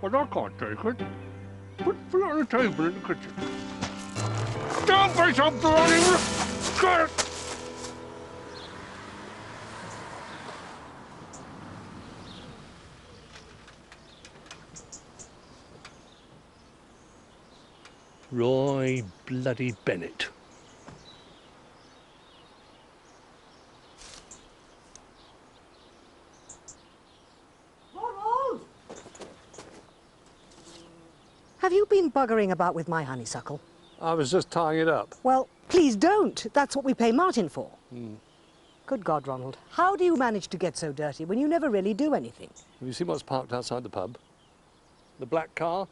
But I can't take it. Put it on the table in the kitchen. Don't be so bloody... Get it! Roy bloody Bennett. Ronald! Have you been buggering about with my honeysuckle? I was just tying it up. Well, please don't. That's what we pay Martin for. Good God, Ronald. How do you manage to get so dirty when you never really do anything? Have you seen what's parked outside the pub? The black car?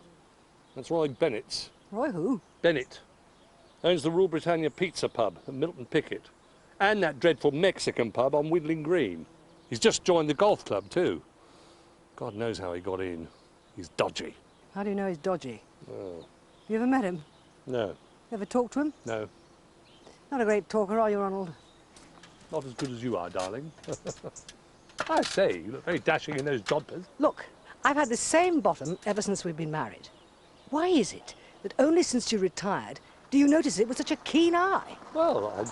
That's Roy Bennett's. Roy who? Bennett. Owns the Rule Britannia Pizza Pub at Milton Picket. And that dreadful Mexican pub on Whittling Green. He's just joined the golf club too. God knows how he got in. He's dodgy. How do you know he's dodgy? Oh. You ever met him? No. You ever talked to him? No. Not a great talker, are you, Ronald? Not as good as you are, darling. I say, you look very dashing in those jodhpurs. Look, I've had the same bottom ever since we've been married. Why is it that only since you retired do you notice it with such a keen eye? Well,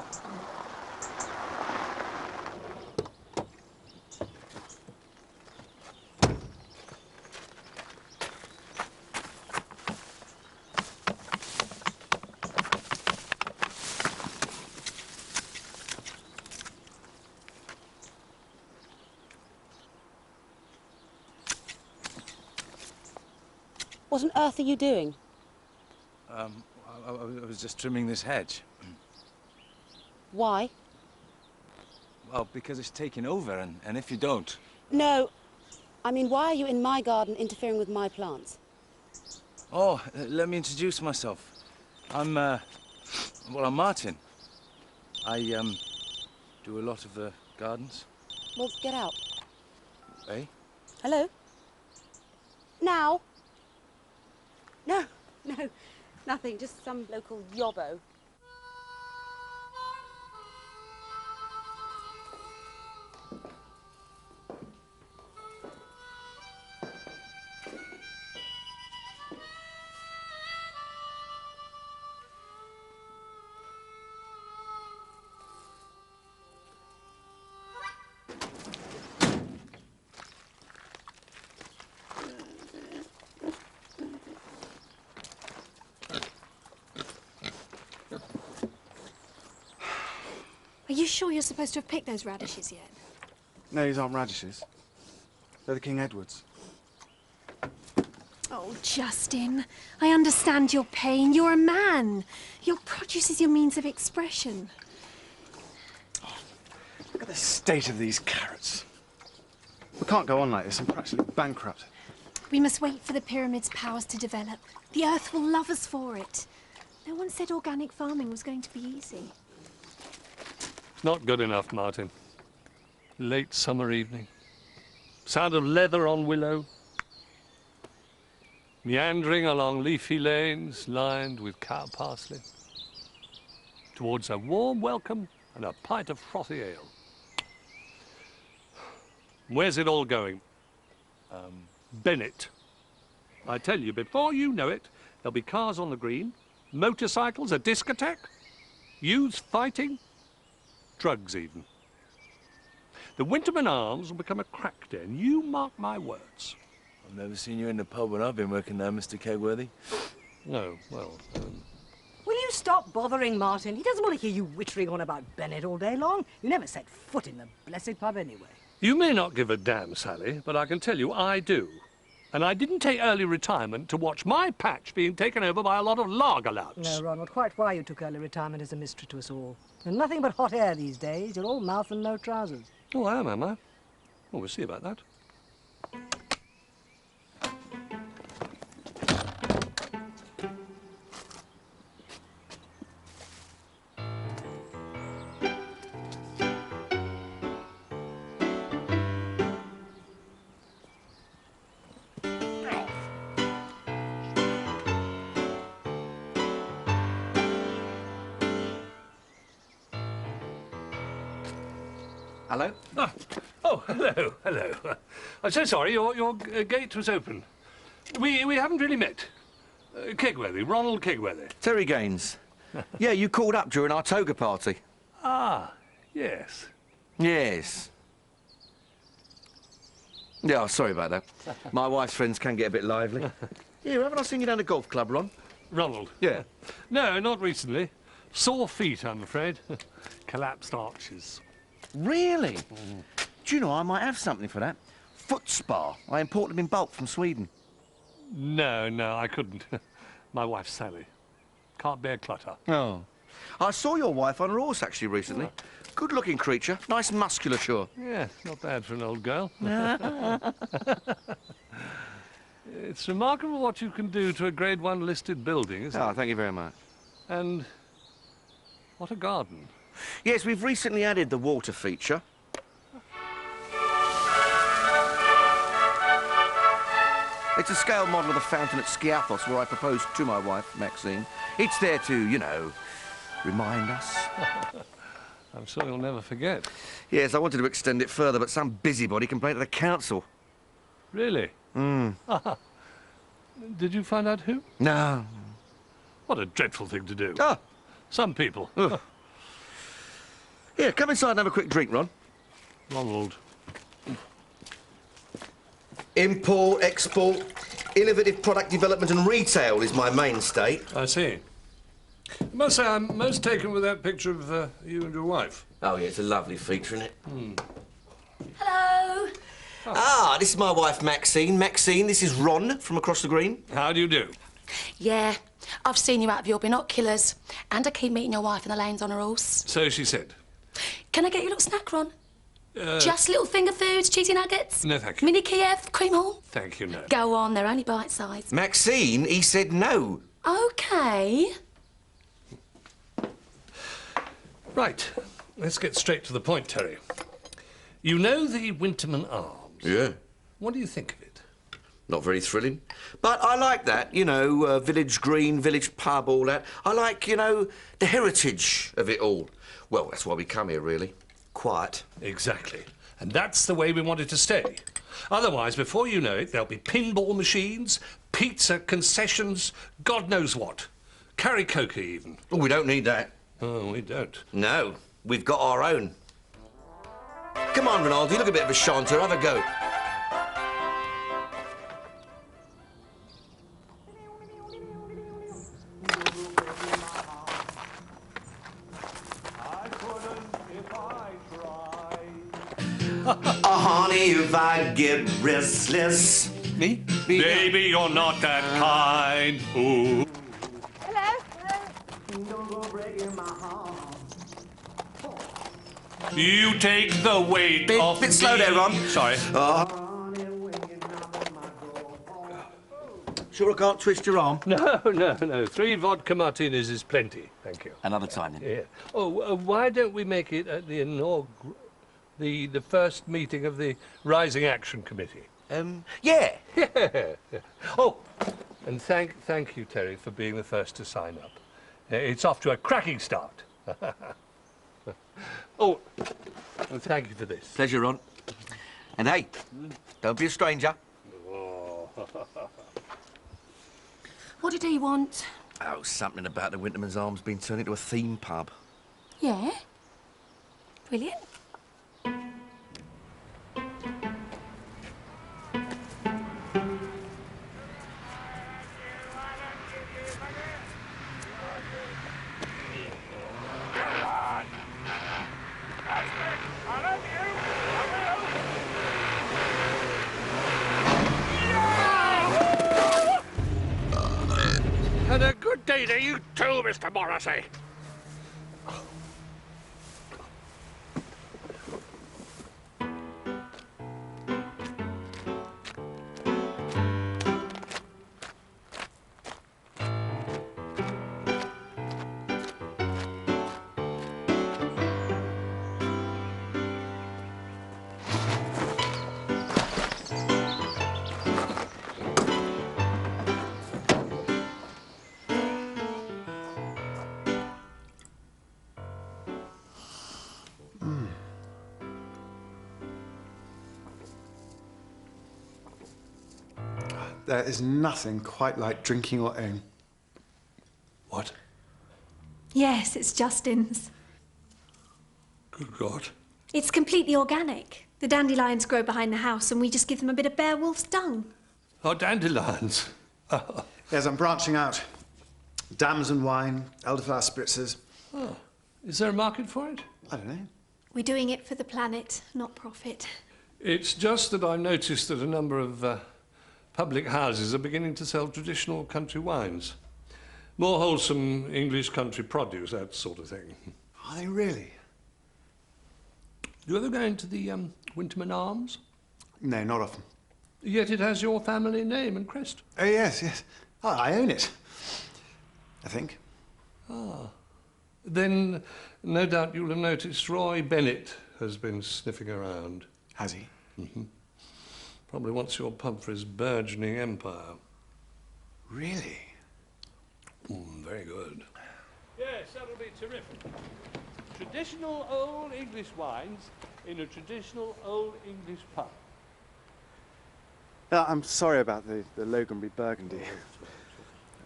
What on earth are you doing? I was just trimming this hedge. Why? Well, because it's taking over, and if you don't... No, I mean, why are you in my garden interfering with my plants? Oh, let me introduce myself. I'm Martin. I, do a lot of the gardens. Well, get out. Eh? Hello? Now? No, nothing, just some local yobbo. Are you sure you're supposed to have picked those radishes yet? No, these aren't radishes. They're the King Edwards. Oh, Justin, I understand your pain. You're a man. Your produce is your means of expression. Oh, look at the state of these carrots. We can't go on like this. I'm practically bankrupt. We must wait for the pyramid's powers to develop. The earth will love us for it. No one said organic farming was going to be easy. not good enough, Martin. Late summer evening. Sound of leather on willow. Meandering along leafy lanes lined with cow parsley. Towards a warm welcome and a pint of frothy ale. Where's it all going? Bennett. I tell you, before you know it, there'll be cars on the green, motorcycles, a discotheque, youths fighting, drugs even. The Winterman Arms will become a crack den. You mark my words. I've never seen you in the pub when I've been working there, Mr. Kegworthy. No, well, Will you stop bothering Martin? He doesn't want to hear you wittering on about Bennett all day long. You never set foot in the blessed pub anyway. You may not give a damn, Sally, but I can tell you I do. And I didn't take early retirement to watch my patch being taken over by a lot of lager louts. No, Ronald, quite why you took early retirement is a mystery to us all. And nothing but hot air these days. You're all mouth and no trousers. Oh, I am I? Well, we'll see about that. Hello? Oh, hello. I'm so sorry, your gate was open. We haven't really met. Kegworthy, Ronald Kegworthy. Terry Gaines. Yeah, you called up during our toga party. Ah, yes. Yes. Yeah, oh, sorry about that. My wife's friends can get a bit lively. Here, haven't I seen you down the golf club, Ron? Ronald? Yeah. No, not recently. Sore feet, I'm afraid. Collapsed arches. Really? Do you know, I might have something for that. Foot spa. I import them in bulk from Sweden. No, I couldn't. My wife's Sally. Can't bear clutter. Oh. I saw your wife on her horse, actually, recently. Oh. Good-looking creature. Nice musculature. Yeah, not bad for an old girl. It's remarkable what you can do to a Grade 1 listed building, isn't it? Oh, thank you very much. And what a garden. Yes, we've recently added the water feature. It's a scale model of the fountain at Skiathos, where I proposed to my wife, Maxine. It's there to, you know, remind us. I'm sure you'll never forget. Yes, I wanted to extend it further, but some busybody complained to the council. Really? Did you find out who? No. What a dreadful thing to do. Ah. Some people. Here, come inside and have a quick drink, Ron. Ronald. Import, export, innovative product development and retail is my mainstay. I see. I must say, I'm most taken with that picture of you and your wife. Oh, yeah, it's a lovely feature, isn't it? Hello. Oh. Ah, this is my wife, Maxine. Maxine, this is Ron from across the green. How do you do? Yeah, I've seen you out of your binoculars. And I keep meeting your wife in the lanes on her horse. So she said. Can I get you a little snack, Ron? Just little finger foods, cheesy nuggets? No, thank you. Mini Kiev, cream haul? Thank you, no. Go on, they're only bite-sized. Maxine, he said no. OK. Right. Let's get straight to the point, Terry. You know the Winterman Arms? Yeah. What do you think of it? Not very thrilling. But I like that, you know, village green, village pub, all that. I like, you know, the heritage of it all. Well, that's why we come here, really. Quiet. Exactly. And that's the way we want it to stay. Otherwise, before you know it, there'll be pinball machines, pizza concessions, God knows what. Karaoke, even. Oh, we don't need that. Oh, we don't. No, we've got our own. Come on, Ronaldo, you look a bit of a chanter. Have a go. Honey, if I get restless. Me? Baby, you're not that kind. Ooh. You take the weight off Bit slow there, Ron. Sorry. Sure I can't twist your arm? No. 3 vodka martinis is plenty. Thank you. Another time, then. Yeah. Oh, why don't we make it at the the first meeting of the Rising Action Committee? Yeah. Yeah. Oh, and thank you, Terry, for being the first to sign up. It's off to a cracking start. Oh, and thank you for this. Pleasure, Ron. And hey, don't be a stranger. What did he want? Oh, something about the Winterman's Arms being turned into a theme pub. Yeah. Brilliant. And a good day to you too, Mr. Morrissey. There is nothing quite like drinking your own. What? Yes, it's Justin's. Good God. It's completely organic. The dandelions grow behind the house and we just give them a bit of bare wolf's dung. Oh, dandelions. Yes, I'm branching out. Damson wine, elderflower spritzers. Oh, is there a market for it? I don't know. We're doing it for the planet, not profit. It's just that I noticed that a number of public houses are beginning to sell traditional country wines. More wholesome English country produce, that sort of thing. Are they really? Do you ever go into the Winterman Arms? No, not often. Yet it has your family name and crest. Oh, yes, yes. Oh, I own it. I think. Ah. Then, no doubt you'll have noticed Roy Bennett has been sniffing around. Has he? Mm-hmm. Probably wants your pub for his burgeoning empire. Really? Very good. Yes, that'll be terrific. Traditional old English wines in a traditional old English pub. I'm sorry about the Loganberry Burgundy.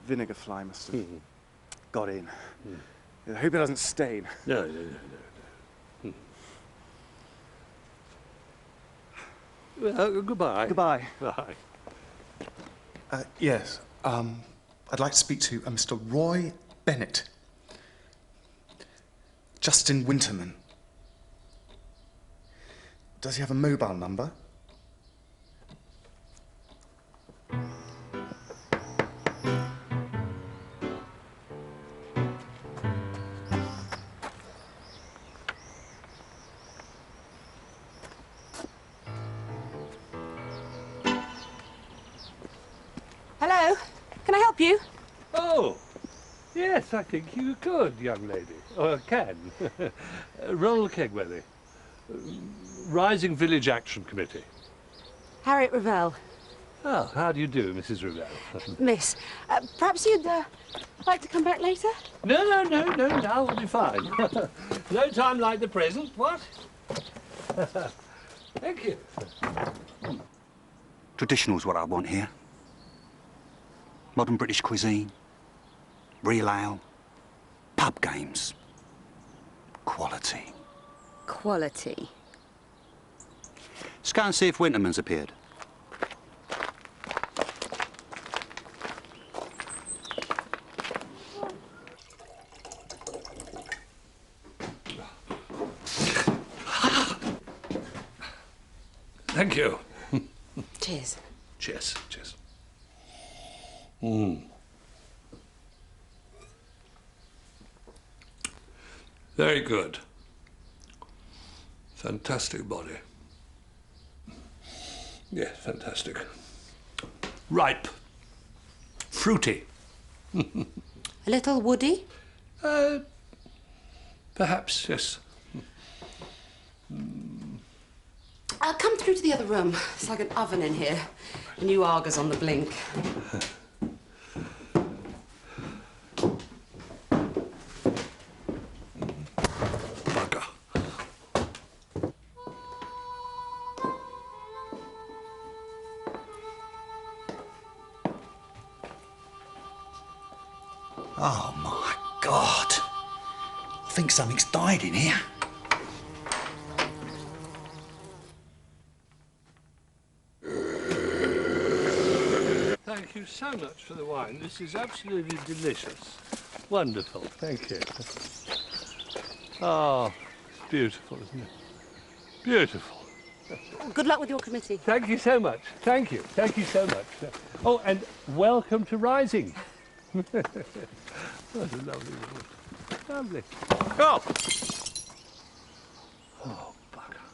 Vinegar fly must have got in. I hope it doesn't stain. No. Well, goodbye. Goodbye. Bye. Yes. I'd like to speak to Mr. Roy Bennett. Justin Winterman. Does he have a mobile number? Hello, can I help you? Oh, yes, I think you could, young lady. Or can. Ronald Kegworthy. Rising Village Action Committee. Harriet Ravel. Oh, how do you do, Mrs. Ravel? Miss, perhaps you'd like to come back later? No, now we'll be fine. No time like the present, what? Thank you. Traditional's what I want here. Modern British cuisine, real ale, pub games, quality. Quality. Let's go and see if Winterman's appeared. Thank you. Cheers. Cheers. Very good. Fantastic body. Yes, fantastic. Ripe. Fruity. A little woody? Perhaps, yes. Come through to the other room. It's like an oven in here. New Argus on the blink. Bugger. Oh, my God. I think something's died in here. Thank you so much for the wine. This is absolutely delicious. Wonderful. Thank you. Oh, it's beautiful, isn't it? Beautiful. Good luck with your committee. Thank you so much. Thank you. Thank you so much. Oh, and welcome to Rising. What a lovely woman. Lovely. Oh! Oh, bugger.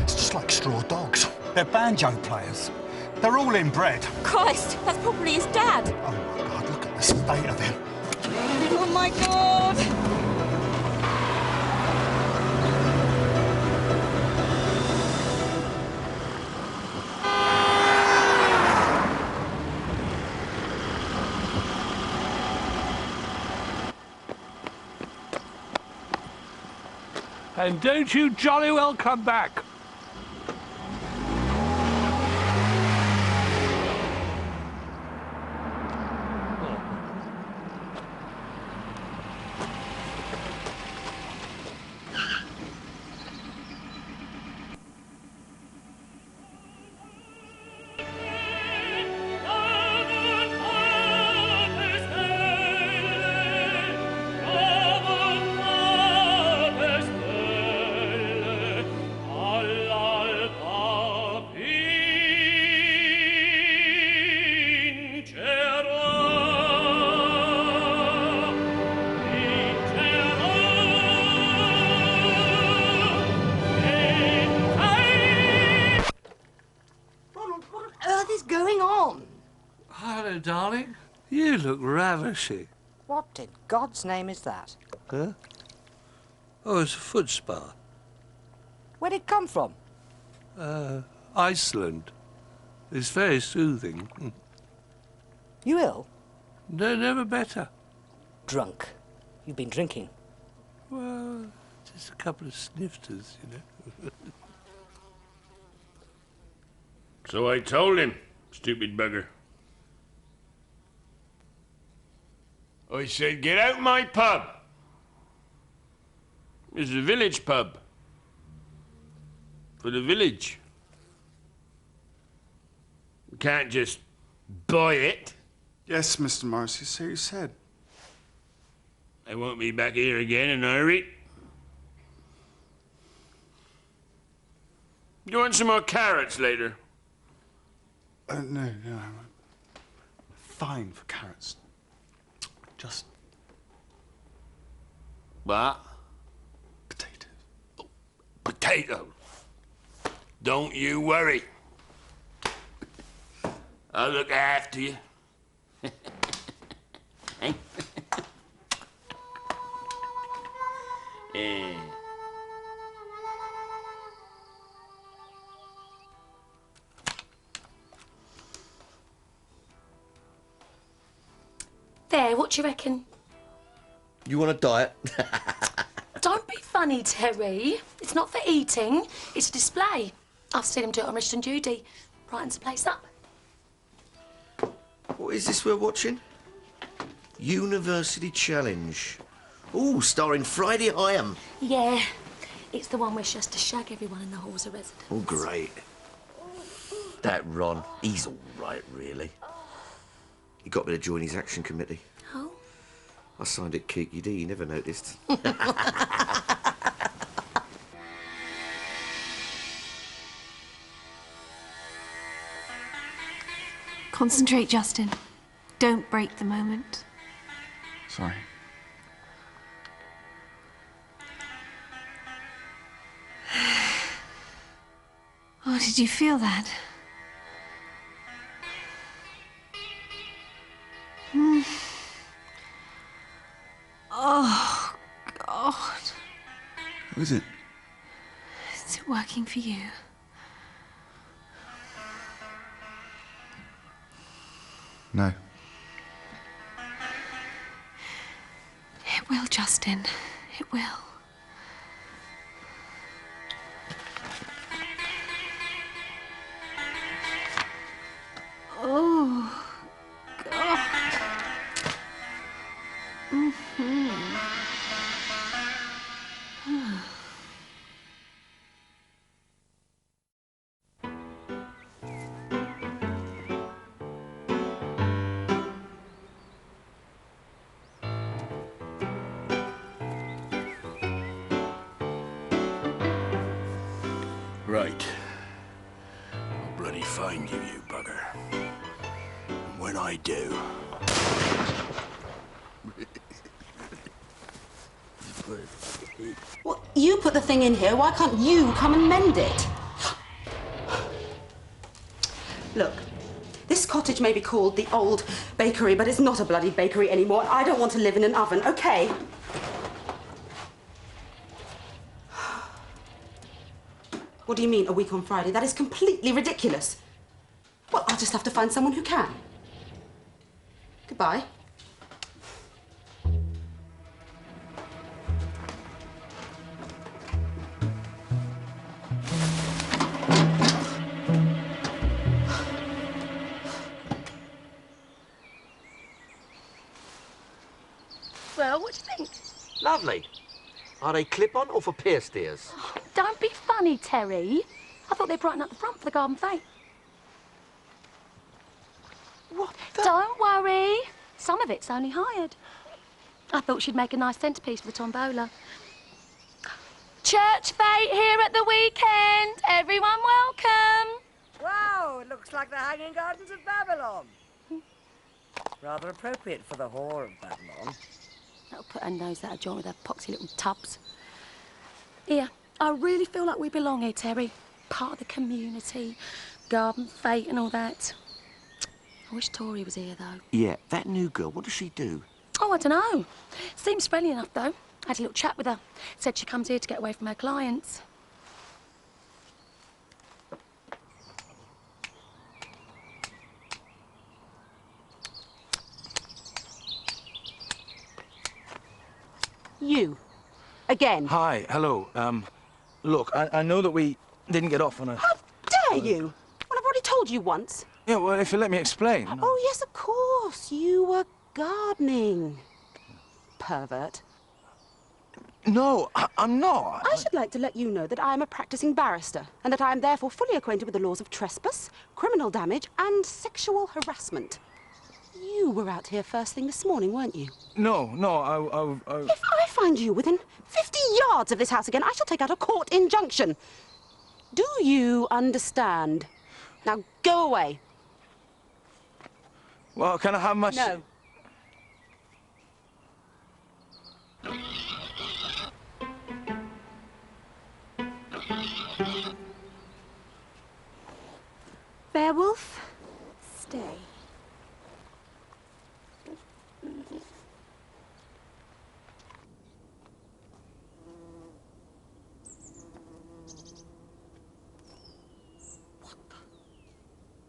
It's just like straw dogs. They're banjo players. They're all inbred. Christ, that's probably his dad. Oh, my God, look at the state of him. Oh, my God. And don't you jolly well come back. Hello, darling. You look ravishing. What in God's name is that? Huh? Oh, it's a foot spa. Where'd it come from? Iceland. It's very soothing. You ill? No, never better. Drunk. You've been drinking. Well, just a couple of snifters, you know. So I told him, stupid bugger. I said, get out my pub. It's a village pub. For the village. You can't just buy it. Yes, Mr. Morrissey, so you said. I won't be back here again in a hurry. You want some more carrots later? No, I'm fine for carrots. Just... What? potatoes. Oh, potatoes. Don't you worry. I'll look after you. Yeah. There, what do you reckon? You want a diet? Don't be funny, Terry. It's not for eating, it's a display. I've seen him do it on Richard and Judy. Brightens the place up. What is this we're watching? University Challenge. Ooh, starring Friday Hyam. Yeah, it's the one where she has to shag everyone in the halls of residence. Oh, great. That Ron, he's all right, really. He got me to join his action committee. Oh? I signed it Kiki D, he never noticed. Concentrate, Justin. Don't break the moment. Sorry. Oh, did you feel that? Oh, God. Who is it? Is it working for you? No. It will, Justin. It will. Oh, God. Right. I'll bloody find you, you bugger. And when I do... Well, you put the thing in here. Why can't you come and mend it? Look, this cottage may be called the old bakery, but it's not a bloody bakery anymore. I don't want to live in an oven, okay? What do you mean, a week on Friday? That is completely ridiculous. Well, I'll just have to find someone who can. Goodbye. well. What do you think? Lovely. Are they clip-on or for pierced ears? Oh, don't be funny, Terry. I thought they'd brighten up the front for the garden fete. What the... Don't worry. Some of it's only hired. I thought she'd make a nice centrepiece for the tombola. Church fete here at the weekend. Everyone welcome. Wow, it looks like the Hanging Gardens of Babylon. Rather appropriate for the whore of Babylon. That'll put her nose out of joint with her poxy little tubs. Here, I really feel like we belong here, Terry. Part of the community, garden fete and all that. I wish Tori was here, though. Yeah, that new girl, what does she do? Oh, I don't know. Seems friendly enough, though. I had a little chat with her. Said she comes here to get away from her clients. You. Again. Hi, hello. Look, I know that we didn't get off on a... How dare you? Well, I've already told you once. Yeah, well, if you let me explain. Oh, yes, of course. You were gardening. Pervert. No, I'm not. I should like to let you know that I am a practicing barrister and that I am therefore fully acquainted with the laws of trespass, criminal damage and sexual harassment. You were out here first thing this morning, weren't you? No, If I find you within 50 yards of this house again, I shall take out a court injunction. Do you understand? Now, go away. Well, can I have my... No. Beowulf, stay.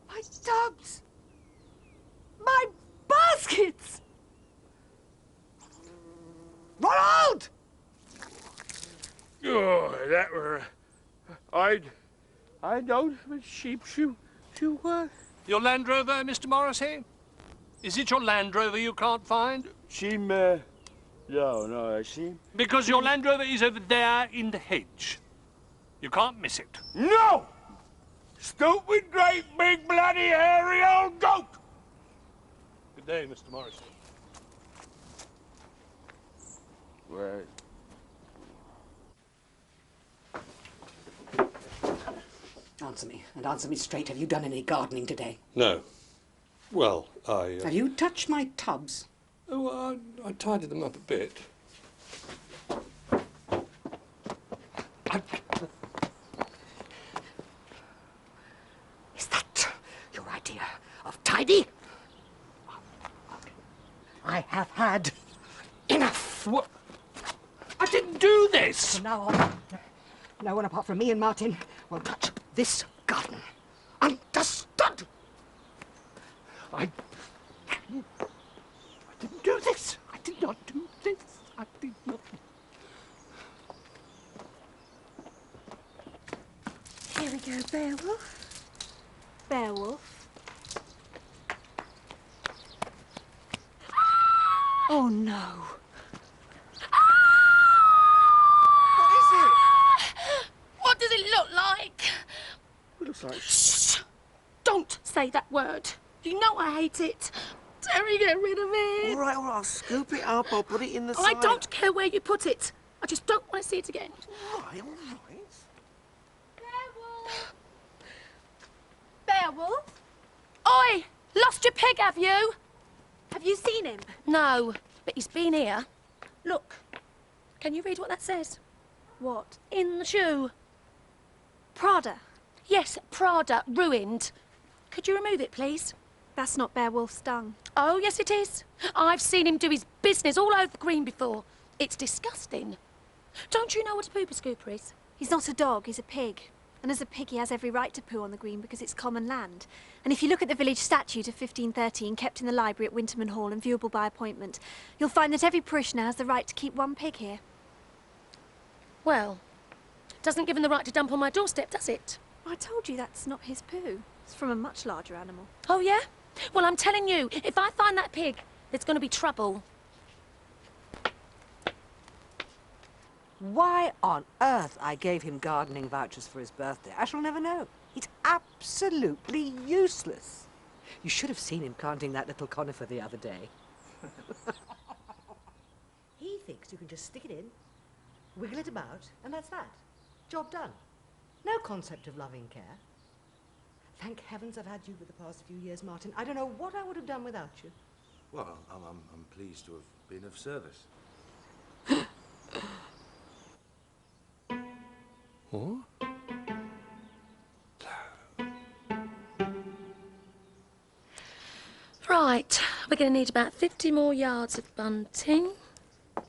My tubs! My baskets! Ronald! Oh, that were... I don't sheep shoe to what? Your Land Rover, Mr. Morrissey? Is it your Land Rover you can't find? No, I see. Because your Land Rover is over there in the hedge. You can't miss it. No! Stupid, great, big, bloody, hairy old goat! Good day, Mr. Morrissey. Right. Answer me, and answer me straight. Have you done any gardening today? No. Well, Have you touched my tubs? Oh, I tidied them up a bit. Is that your idea of tidy? I have had enough. What? I didn't do this! From now on, no one apart from me and Martin will touch this garden. Understood? I didn't do this. I did not do this. I did not. Here we go, Beowulf. Beowulf. Oh, no. What does it look like? It looks like... Shh! Don't say that word. You know I hate it. Terry, get rid of it. All right, I'll scoop it up. I'll put it in the I side. don't care where you put it. I just don't want to see it again. All right. Beowulf. Beowulf? Oi! Lost your pig, have you? Have you seen him? No, but he's been here. Look. Can you read what that says? What? In the shoe. Prada. Yes, Prada, ruined. Could you remove it, please? That's not Beowulf's dung. Oh, yes, it is. I've seen him do his business all over the green before. It's disgusting. Don't you know what a pooper scooper is? He's not a dog, he's a pig. And as a pig, he has every right to poo on the green because it's common land. And if you look at the village statute of 1513, kept in the library at Winterman Hall and viewable by appointment, you'll find that every parishioner has the right to keep one pig here. Well, doesn't give him the right to dump on my doorstep, does it? I told you that's not his poo. It's from a much larger animal. Oh, yeah? Well, I'm telling you, if I find that pig, there's going to be trouble. Why on earth I gave him gardening vouchers for his birthday, I shall never know. It's absolutely useless. You should have seen him planting that little conifer the other day. He thinks you can just stick it in, wiggle it about, and that's that. Job done. No concept of loving care. Thank heavens I've had you for the past few years, Martin. I don't know what I would have done without you. Well, I'm pleased to have been of service. What? Right, we're going to need about 50 more yards of bunting. Oh,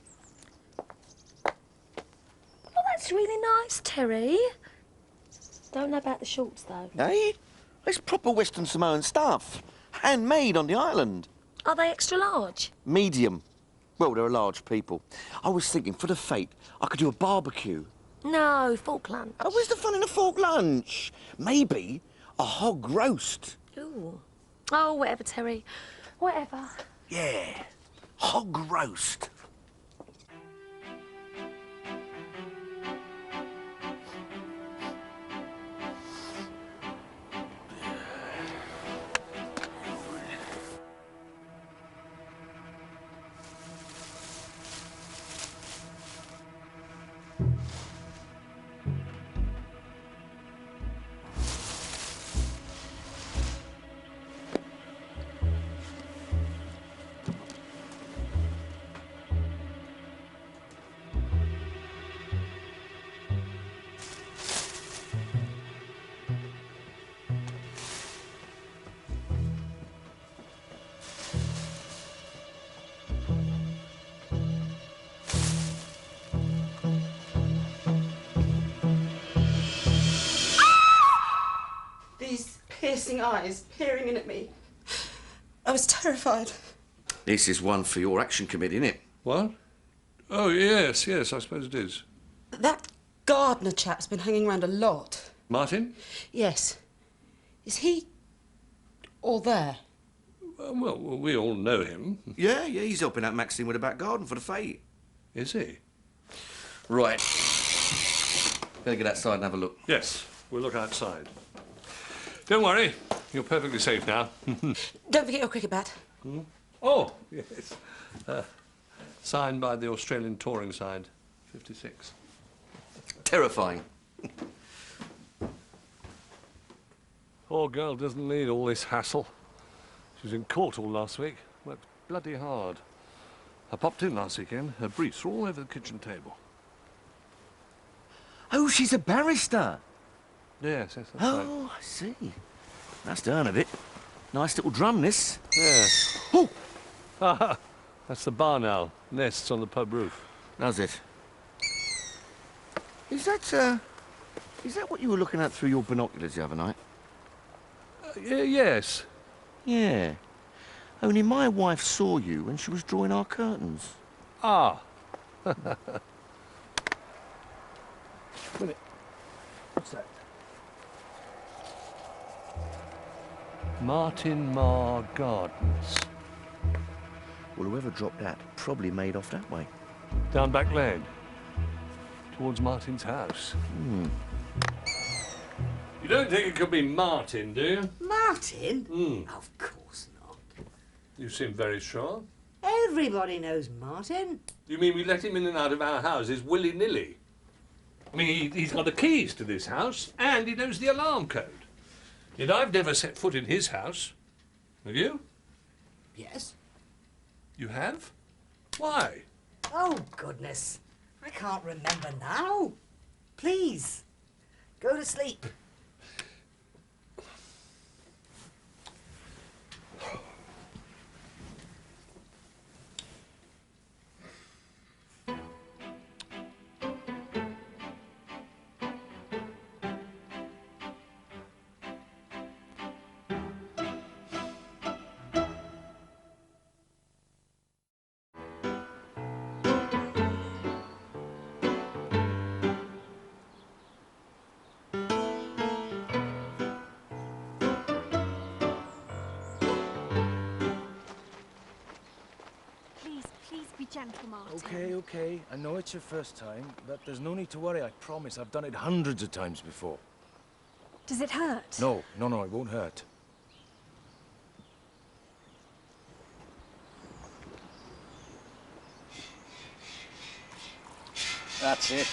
that's really nice, Terry. Don't know about the shorts, though. Hey? It's proper Western Samoan stuff. Handmade on the island. Are they extra large? Medium. Well, they're large people. I was thinking, for the fete, I could do a barbecue. No, fork lunch. Oh, where's the fun in a fork lunch? Maybe a hog roast. Ooh. Oh, whatever, Terry. Whatever. Yeah, hog roast. Piercing eyes peering in at me. I was terrified. This is one for your action committee, isn't it? What? Oh, yes, I suppose it is. That gardener chap's been hanging around a lot. Martin? Yes. Is he all there? Well, we all know him. Yeah, he's helping out Maxine with the back garden for the fete. Is he? Right. Better get outside and have a look. Yes, we'll look outside. Don't worry, you're perfectly safe now. Don't forget your cricket bat. Hmm? Oh, yes. Signed by the Australian touring side, 56. Terrifying. Poor girl doesn't need all this hassle. She was in court all last week. Worked bloody hard. I popped in last weekend. Her briefs were all over the kitchen table. Oh, she's a barrister. Yes, that's right. Oh, I see. That's the earn of it. Nice little drum, this. Yes. Oh! Ah, that's the barn owl. Nests on the pub roof. Does it? Is that what you were looking at through your binoculars the other night? Yes. Yeah. Only my wife saw you when she was drawing our curtains. Ah. Minute. What's that? Martin Marr Gardens. Well, whoever dropped that probably made off that way. Down back lane. Towards Martin's house. You don't think it could be Martin, do you? Martin? Of course not. You seem very sure. Everybody knows Martin. You mean we let him in and out of our houses willy-nilly? I mean, he's got the keys to this house, and he knows the alarm code. Yet I've never set foot in his house. Have you? Yes. You have? Why? Oh, goodness. I can't remember now. Please, go to sleep. gentle, Martin. Okay, okay. I know it's your first time, but there's no need to worry, I promise. I've done it hundreds of times before. Does it hurt? No, no, no, it won't hurt. That's it.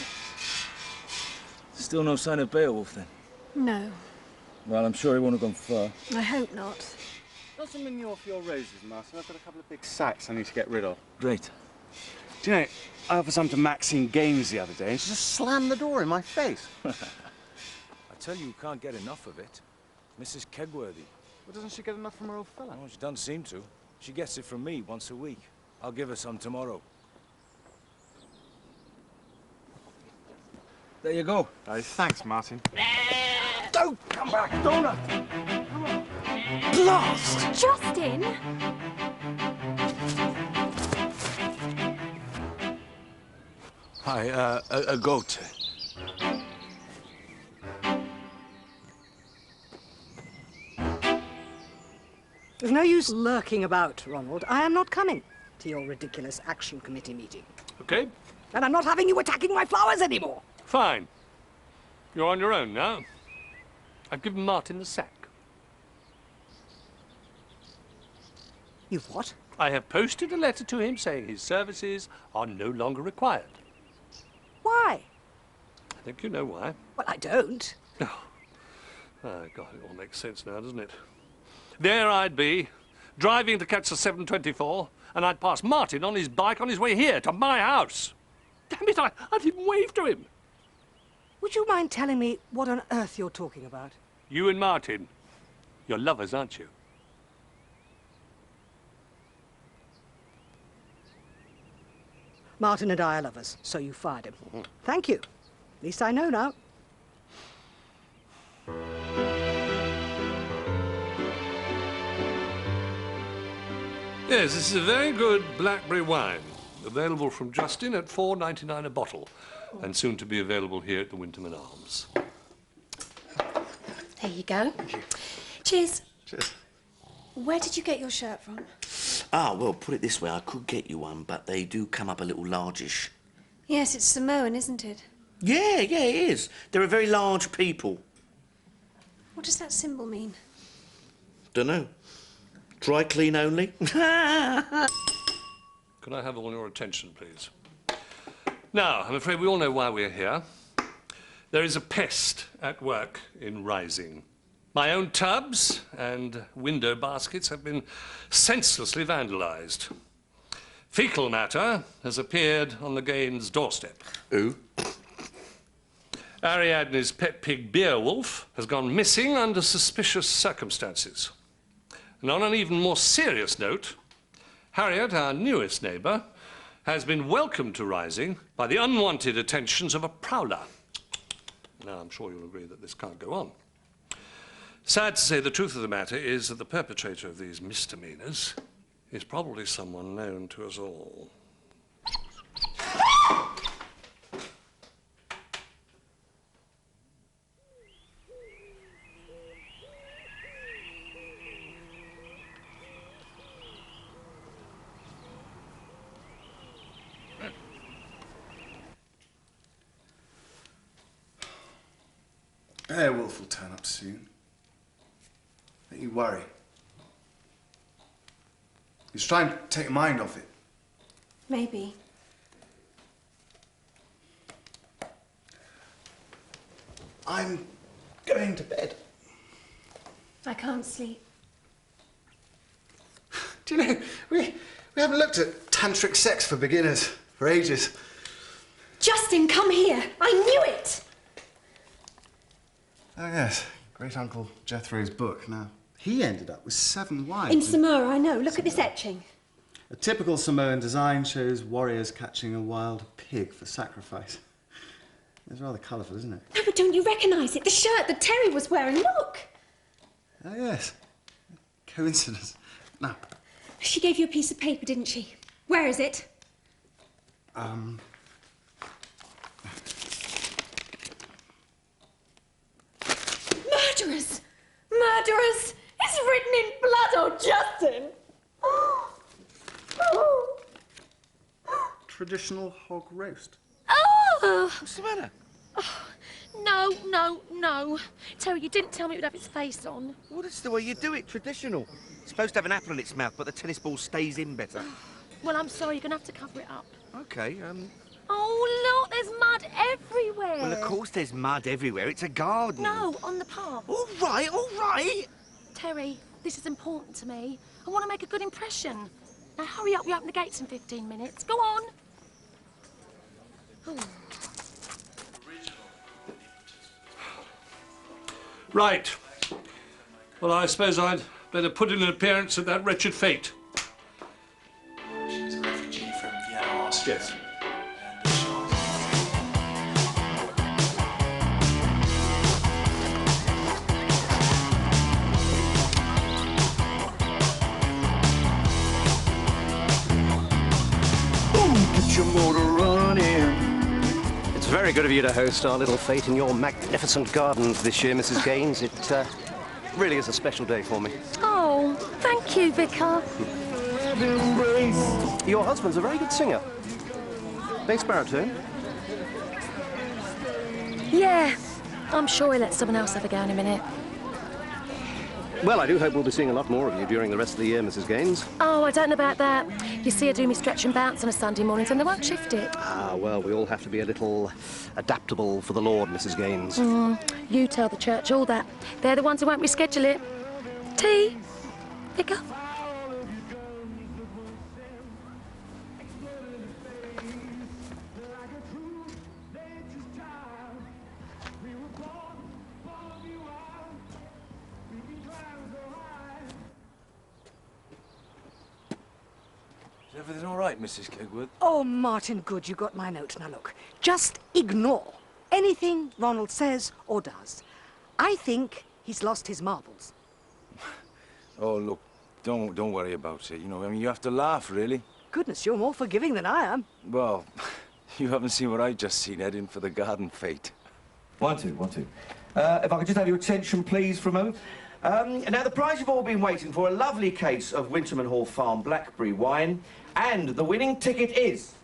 Still no sign of Beowulf, then? No. Well, I'm sure he won't have gone far. I hope not. Got some manure for your roses, Martin. I've got a couple of big sacks I need to get rid of. Great. Do you know, I offered some to Maxine Gaines the other day, and she just slammed the door in my face. I tell you can't get enough of it. Mrs. Kegworthy. Well, doesn't she get enough from her old fella? Oh, she doesn't seem to. She gets it from me once a week. I'll give her some tomorrow. There you go. Oh, thanks, Martin. Don't come back, Donut! Blast! Justin! Hi, a goat. There's no use lurking about, Ronald. I am not coming to your ridiculous action committee meeting. Okay, And I'm not having you attacking my flowers anymore. fine. You're on your own now. I've given Martin the sack. You've what? I have posted a letter to him saying his services are no longer required. Why? I think you know why. Well, I don't. Oh, God, it all makes sense now, doesn't it? There I'd be, driving to catch the 7:24, and I'd pass Martin on his bike on his way here to my house. Damn it, I didn't wave to him. Would you mind telling me what on earth you're talking about? You and Martin, you're lovers, aren't you? Martin and I are lovers, so you fired him. Thank you. At least I know now. Yes, this is a very good blackberry wine, available from Justin at $4.99 a bottle, and soon to be available here at the Winterman Arms. There you go. Thank you. Cheers. Cheers. Where did you get your shirt from? Ah, well, put it this way, I could get you one, but they do come up a little largish. Yes, it's Samoan, isn't it? Yeah, it is. They're a very large people. What does that symbol mean? Dunno. Dry clean only? Can I have all your attention, please? Now, I'm afraid we all know why we're here. There is a pest at work in Rising. My own tubs and window baskets have been senselessly vandalised. Fecal matter has appeared on the Gaines' doorstep. Who? Ariadne's pet pig Beowulf has gone missing under suspicious circumstances. And on an even more serious note, Harriet, our newest neighbour, has been welcomed to Rising by the unwanted attentions of a prowler. Now, I'm sure you'll agree that this can't go on. Sad to say, the truth of the matter is that the perpetrator of these misdemeanours is probably someone known to us all. Beowulf will turn up soon. Don't you worry. He's trying to take your mind off it. Maybe. I'm going to bed. I can't sleep. Do you know, we haven't looked at tantric sex for beginners for ages. Justin, come here! I knew it! Oh, yes. Great-uncle Jethro's book. Now, he ended up with 7 wives. In Samoa, I know. Look at this etching. A typical Samoan design shows warriors catching a wild pig for sacrifice. It's rather colourful, isn't it? No, but don't you recognise it? The shirt that Terry was wearing, look! Oh, yes. Coincidence. Now. She gave you a piece of paper, didn't she? Where is it? Murderers! Murderers! It's written in blood, oh, Justin! traditional hog roast. Oh! What's the matter? Oh, no, no, no. Terry, you didn't tell me it would have its face on. Well, that's the way you do it, traditional. It's supposed to have an apple in its mouth, but the tennis ball stays in better. Well, I'm sorry, you're going to have to cover it up. OK, Oh, look, there's mud everywhere. Well, of course there's mud everywhere. It's a garden. No, on the path. All right, all right. Terry, this is important to me. I want to make a good impression. Now, hurry up. We open the gates in 15 minutes. Go on. Oh. Right. Well, I suppose I'd better put in an appearance at that wretched fete. She's a refugee from Vienna, Austria. Yes. Get your motor running. It's very good of you to host our little fete in your magnificent gardens this year, Mrs. Gaines. It really is a special day for me. Oh, thank you, Vicar. Your husband's a very good singer. Bass baritone? Yeah, I'm sure he'll let someone else have a go in a minute. Well, I do hope we'll be seeing a lot more of you during the rest of the year, Mrs. Gaines. Oh, I don't know about that. You see her do me stretch and bounce on a Sunday morning, and they won't shift it. Ah, well, we all have to be a little adaptable for the Lord, Mrs. Gaines. You tell the church all that. They're the ones who won't reschedule it. Tea? Vicar? Is everything all right, Mrs. Kegworth? Oh, Martin, good, you got my note. Now, look, just ignore anything Ronald says or does. I think he's lost his marbles. Oh, look, don't worry about it. You know, I mean, you have to laugh, really. Goodness, you're more forgiving than I am. Well, you haven't seen what I just seen heading for the garden fete. 1, 2, 1, 2. If I could just have your attention, please, for a moment. Now, the prize you've all been waiting for, a lovely case of Winterman Hall Farm Blackberry wine, and the winning ticket is...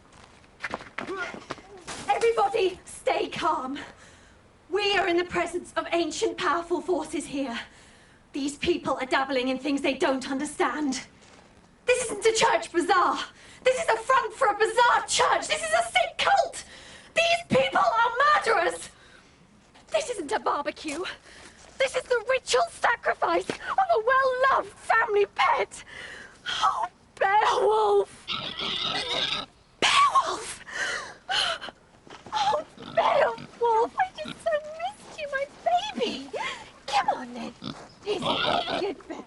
Everybody, stay calm. We are in the presence of ancient, powerful forces here. These people are dabbling in things they don't understand. This isn't a church bazaar. This is a front for a bizarre church. This is a sick cult. These people are murderers. This isn't a barbecue. This is the ritual sacrifice of a well-loved family pet. Oh, Beowulf! Beowulf! Oh, Beowulf, I just so missed you, my baby. Come on, then. Get back.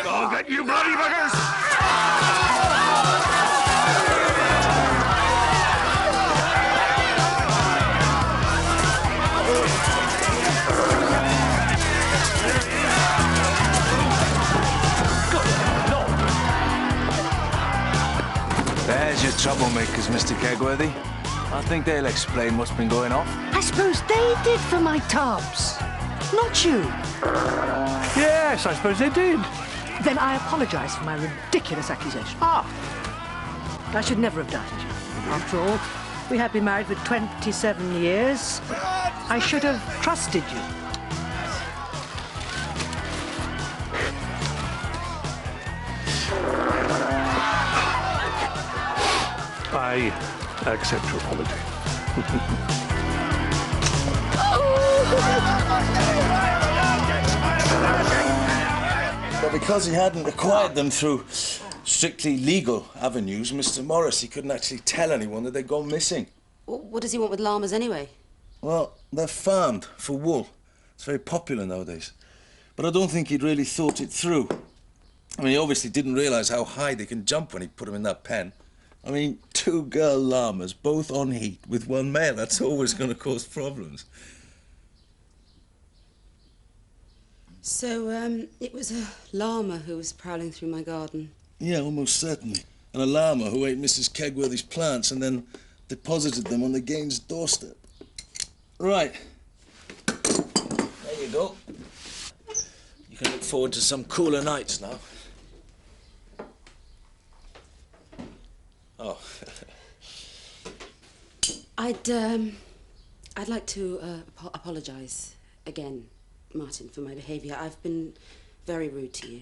I'll get you bloody buggers! There's your troublemakers, Mr. Kegworthy. I think they'll explain what's been going on. I suppose they did for my tubs, not you. Yes, I suppose they did. Then I apologise for my ridiculous accusation. I should never have doubted you. After all, we have been married for 27 years. I should have trusted you. I accept your apology. But because he hadn't acquired them through strictly legal avenues, Mr. Morris, he couldn't actually tell anyone that they'd gone missing. What does he want with llamas anyway? Well, they're farmed for wool. It's very popular nowadays. But I don't think he'd really thought it through. I mean, he obviously didn't realise how high they can jump when he put them in that pen. I mean, 2 girl llamas, both on heat, with 1 male, that's always going to cause problems. So, it was a llama who was prowling through my garden? Yeah, almost certainly. And a llama who ate Mrs. Kegworthy's plants and then deposited them on the Gaines' doorstep. Right. There you go. You can look forward to some cooler nights now. I'd like to apologise again, Martin, for my behaviour. I've been very rude to you.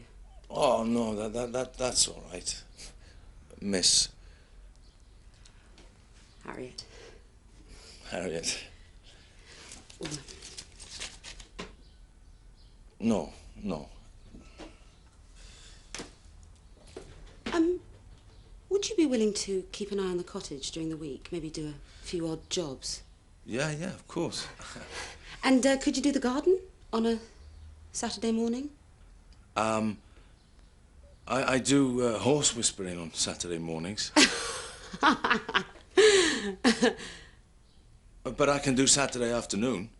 Oh, no, that's all right. Miss. Harriet. Harriet. No. Would you be willing to keep an eye on the cottage during the week? Maybe do a few odd jobs? Yeah, of course. And could you do the garden on a Saturday morning? I do horse whispering on Saturday mornings. But I can do Saturday afternoon.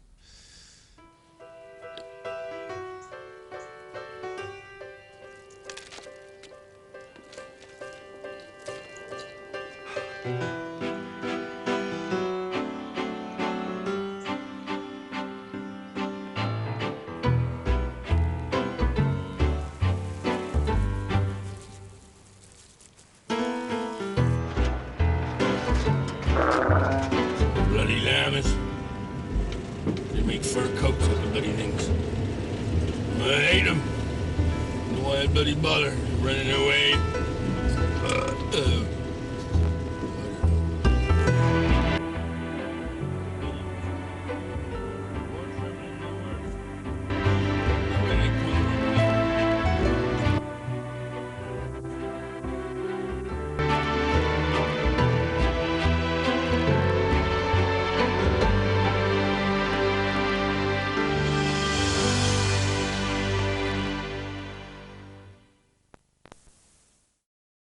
Bloody llamas. They make fur coats out of bloody things. I hate them. Know why I bloody bother running away.